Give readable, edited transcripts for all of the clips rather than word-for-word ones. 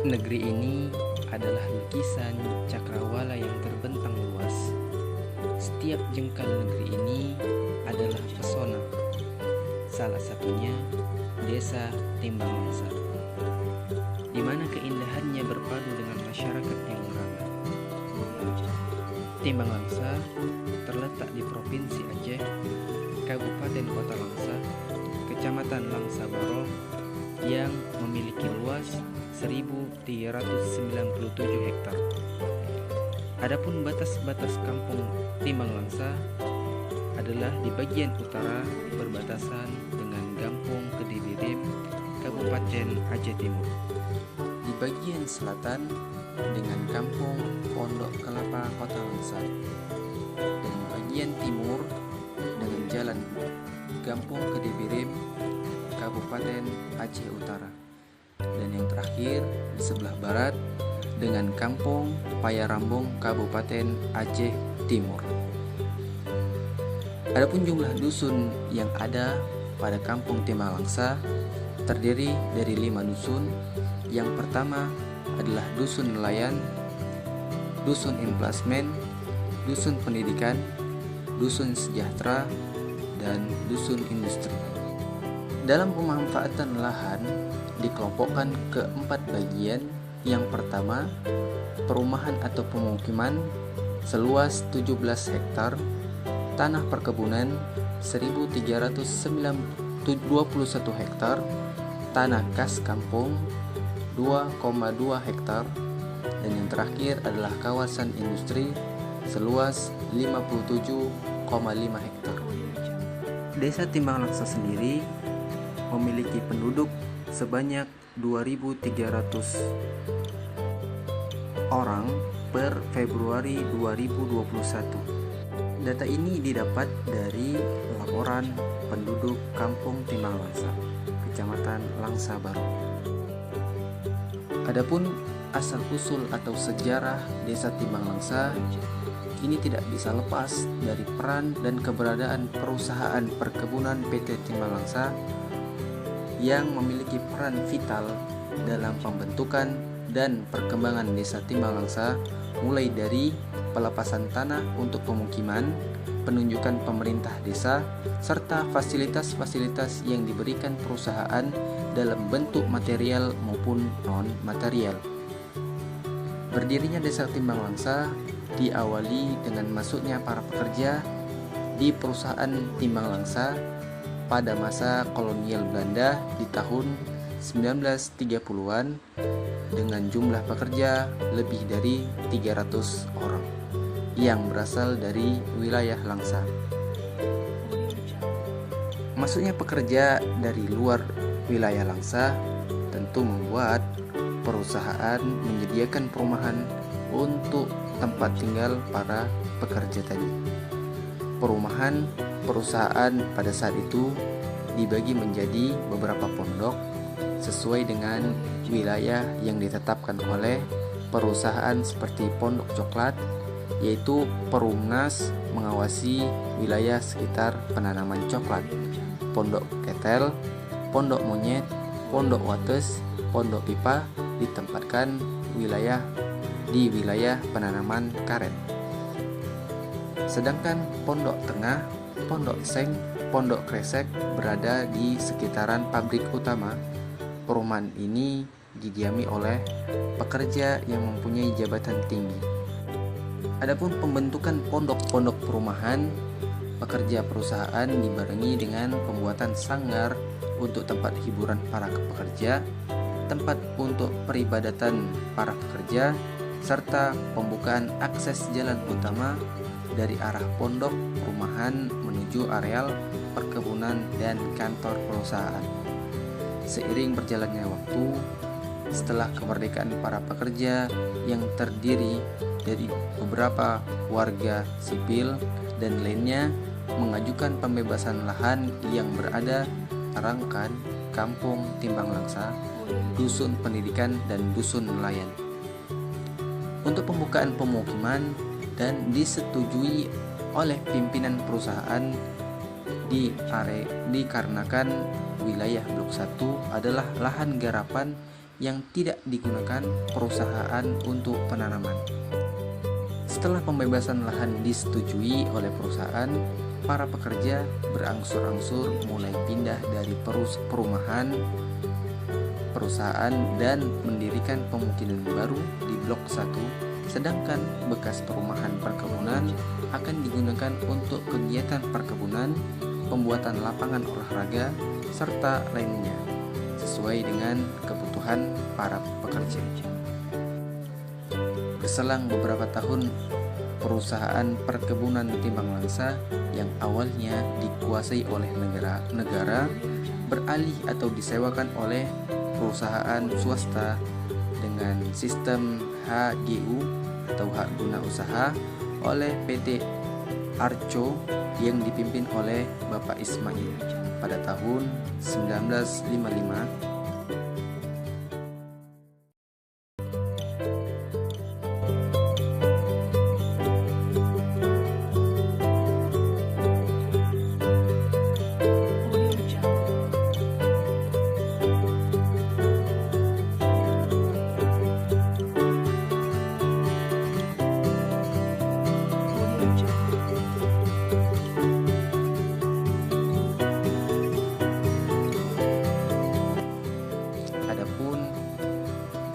Negeri ini adalah lukisan cakrawala yang terbentang luas. Setiap jengkal negeri ini adalah pesona. Salah satunya Desa Timbang Langsa, di mana keindahannya berpadu dengan masyarakat yang ramah. Timbang Langsa terletak di Provinsi Aceh, Kabupaten Kota Langsa, Kecamatan Langsa Baro, yang memiliki luas 1.397 hektar. Adapun batas-batas kampung Timbang Langsa adalah di bagian utara berbatasan dengan Gampung Kedibirim, Kabupaten Aceh Timur. Di bagian selatan dengan Kampung Pondok Kelapa, Kota Langsa. Dan di bagian timur dengan Jalan Gampung Kedibirim, Kabupaten Aceh Utara. Dan yang terakhir di sebelah barat dengan Kampung Payarambung, Kabupaten Aceh Timur. Adapun jumlah dusun yang ada pada Kampung Timbang Langsa terdiri dari 5 dusun. Yang pertama adalah Dusun Nelayan, Dusun Implasmen, Dusun Pendidikan, Dusun Sejahtera, dan Dusun Industri. Dalam pemanfaatan lahan dikelompokkan ke 4 bagian. Yang pertama, perumahan atau pemukiman seluas 17 hektar, tanah perkebunan 1.321 hektar, tanah kas kampung 2,2 hektar, dan yang terakhir adalah kawasan industri seluas 57,5 hektar. Desa Timbang Langsa sendiri memiliki penduduk sebanyak 2.300 orang per Februari 2021. Data ini didapat dari laporan penduduk Kampung Timbang Langsa, Kecamatan Langsa Baro. Adapun asal-usul atau sejarah Desa Timbang Langsa ini tidak bisa lepas dari peran dan keberadaan perusahaan perkebunan PT Timbang Langsa yang memiliki peran vital dalam pembentukan dan perkembangan Desa Timbang Langsa, mulai dari pelepasan tanah untuk pemukiman, penunjukan pemerintah desa, serta fasilitas-fasilitas yang diberikan perusahaan dalam bentuk material maupun non-material. Berdirinya Desa Timbang Langsa diawali dengan masuknya para pekerja di perusahaan Timbang Langsa pada masa kolonial Belanda di tahun 1930-an dengan jumlah pekerja lebih dari 300 orang yang berasal dari wilayah Langsa. Masuknya pekerja dari luar wilayah Langsa tentu membuat perusahaan menyediakan perumahan untuk tempat tinggal para pekerja tadi. Perumahan perusahaan pada saat itu dibagi menjadi beberapa pondok sesuai dengan wilayah yang ditetapkan oleh perusahaan, seperti Pondok Coklat, yaitu Perumnas mengawasi wilayah sekitar penanaman coklat, Pondok Ketel, Pondok Monyet, Pondok Wates, Pondok Pipa ditempatkan di wilayah penanaman karet. Sedangkan Pondok Tengah, Pondok Seng, Pondok Kresek berada di sekitaran pabrik utama. Perumahan ini didiami oleh pekerja yang mempunyai jabatan tinggi. Adapun pembentukan pondok-pondok perumahan, pekerja perusahaan dibarengi dengan pembuatan sanggar untuk tempat hiburan para pekerja, tempat untuk peribadatan para pekerja, serta pembukaan akses jalan utama dari arah pondok perumahan menuju areal perkebunan dan kantor perusahaan. Seiring berjalannya waktu, setelah kemerdekaan para pekerja yang terdiri dari beberapa warga sipil dan lainnya mengajukan pembebasan lahan yang berada Tarangkan, Kampung Timbang Langsa, Dusun Pendidikan, dan Dusun Nelayan untuk pembukaan pemukiman, dan disetujui oleh pimpinan perusahaan dikarenakan wilayah Blok 1 adalah lahan garapan yang tidak digunakan perusahaan untuk penanaman. Setelah pembebasan lahan disetujui oleh perusahaan, para pekerja berangsur-angsur mulai pindah dari perumahan perusahaan dan mendirikan pemukiman baru di Blok 1, sedangkan bekas perumahan perkebunan akan digunakan untuk kegiatan perkebunan, pembuatan lapangan olahraga, serta lainnya, sesuai dengan kebutuhan para pekerja. Berselang beberapa tahun, perusahaan perkebunan Timbang Langsa yang awalnya dikuasai oleh negara beralih atau disewakan oleh perusahaan swasta dengan sistem HGU atau hak guna usaha oleh PT Arco yang dipimpin oleh Bapak Ismail pada tahun 1955.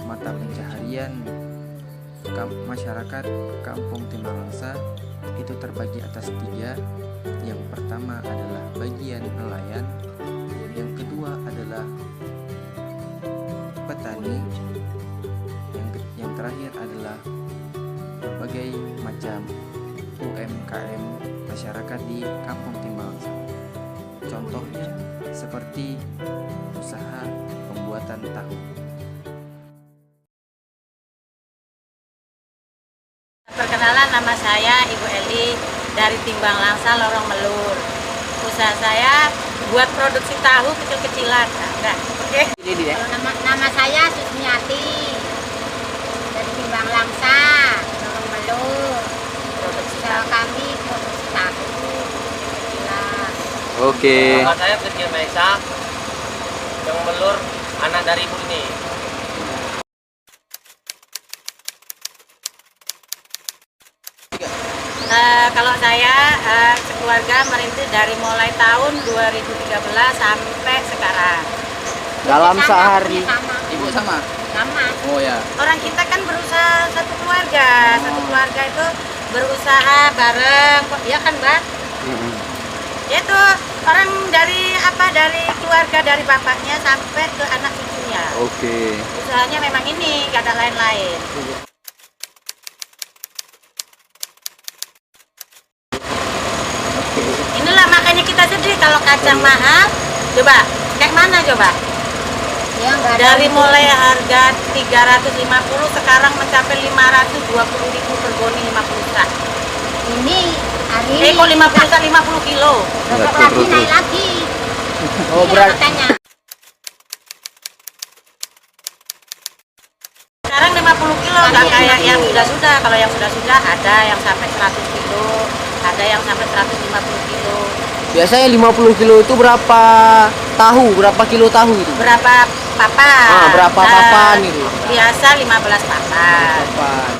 Mata pencaharian masyarakat Kampung Timbang Langsa itu terbagi atas 3. Yang pertama adalah bagian nelayan, yang kedua adalah petani, yang terakhir adalah berbagai macam UMKM masyarakat di Kampung Timbang Langsa. Contohnya seperti usaha pembuatan tahu. Perkenalan, nama saya Ibu Eli dari Timbang Langsa, Lorong Melur. Usaha saya buat produksi tahu kecil-kecilan. Oke. Nama saya Susmiati dari Timbang Langsa, Lorong Melur. Usaha kami produksi tahu kecil-kecilan. Oke. Nama saya Firman Maisa, yang Melur, anak dari ibu ini. Kalau saya sekeluarga merintis dari mulai tahun 2013 sampai sekarang. Dalam Sama, sehari. sama. Ibu sama? Sama. Oh ya. Orang kita kan berusaha satu keluarga itu berusaha bareng, ya kan, Mbak? Itu orang dari keluarga dari bapaknya sampai ke anak cucunya. Oke. Usahanya memang ini, gak ada lain-lain. Inilah makanya kita sedih kalau kacang mahal. Coba, kayak mana coba? Ya, nggak ada Dari untuk- mulai harga 350 sekarang mencapai 520.000 per goni 50 sak. Ini hari ini Kok 50 sak 50 kilo? besok lagi naik lagi. Oh, Iya, berat. katanya. Sekarang 50 kilo, nggak kayak yang sudah-sudah. Kalau yang sudah-sudah ada yang sampai 100 kilo, ada yang sampai 150 kilo. Biasanya 50 kilo itu berapa tahu? Berapa kilo tahu itu? Berapa papan? Berapa papan itu? Biasa 15 papan. Papan.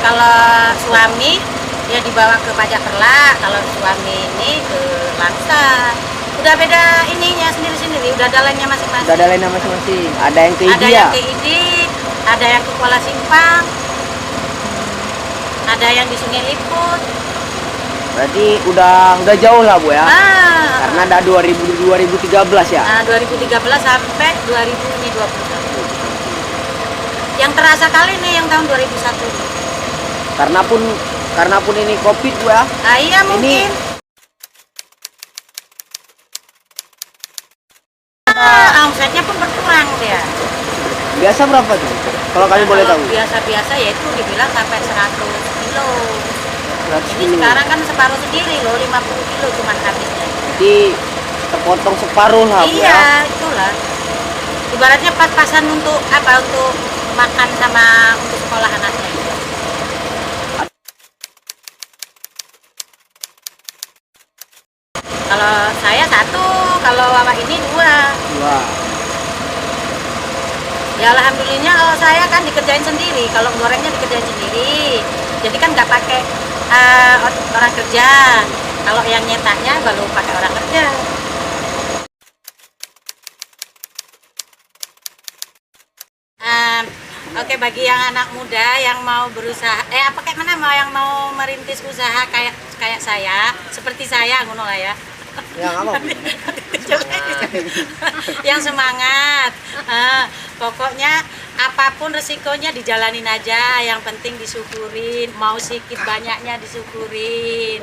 Kalau suami dia dibawa ke Pajak Perlak, kalau suami ini ke Langsa. Udah beda ininya sendiri-sendiri, udah dalannya masing-masing. Udah ada lainnya masing-masing. Ada yang ke Ada India. yang ke Idik, ada yang ke Kuala Simpang, ada yang di Sungai Liput. Berarti udah jauh lah Bu ya. Karena Nah, ada 2013 ya. 2013 sampai 2021. Yang terasa kali nih yang tahun 2001. Karena pun ini Covid Bu ya. Nah, iya mungkin. Omsetnya pun berkurang dia. Biasa berapa tuh? Kalau kami boleh tahu. Biasa-biasa yaitu dibilang sampai 100 kilo. 100 Ini kilo. sekarang kan separuh sendiri loh, 50 kilo cuman habisnya. Jadi terpotong separuh lah Bu ya. Iya, itulah. Ibaratnya pas-pasan untuk apa? Untuk makan sama untuk sekolah anaknya. Kalau saya satu, kalau kalau awak ini 2. Wah. Ya alhamdulillahnya saya kan dikerjain sendiri. Kalau gorengnya dikerjain sendiri. Jadi kan nggak pakai orang kerja. Kalau yang nyetaknya baru pakai orang kerja. Oke, bagi yang anak muda yang mau berusaha, kayak mana mau yang mau merintis usaha kayak saya, seperti saya, ngono lah ya. Yang apa? Yang semangat. Pokoknya apapun resikonya dijalanin aja, yang penting disyukurin, mau sedikit banyaknya disyukurin.